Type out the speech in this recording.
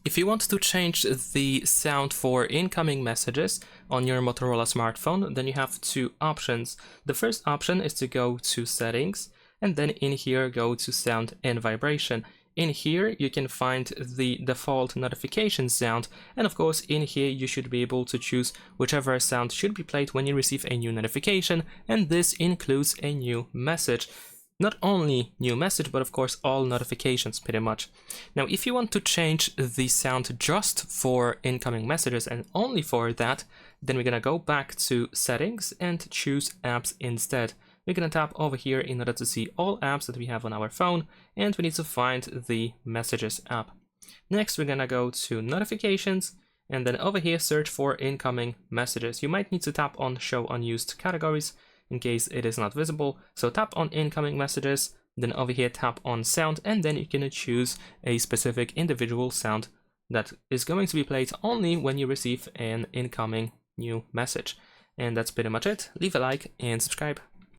If you want to change the sound for incoming messages on your Motorola smartphone, then you have two options. The first option is to go to Settings, and then in here go to Sound and Vibration. In here you can find the default notification sound, and of course in here you should be able to choose whichever sound should be played when you receive a new notification, and this includes a new message. Not only new message, but of course all notifications pretty much. Now, if you want to change the sound just for incoming messages and only for that, then we're gonna go back to Settings and choose Apps instead. We're gonna tap over here in order to see all apps that we have on our phone, and we need to find the Messages app. Next, we're gonna go to Notifications, and then over here search for incoming messages. You might need to tap on Show Unused Categories in case it is not visible. So tap on incoming messages, then over here tap on sound, and then you can choose a specific individual sound that is going to be played only when you receive an incoming new message. And that's pretty much it. Leave a like and subscribe.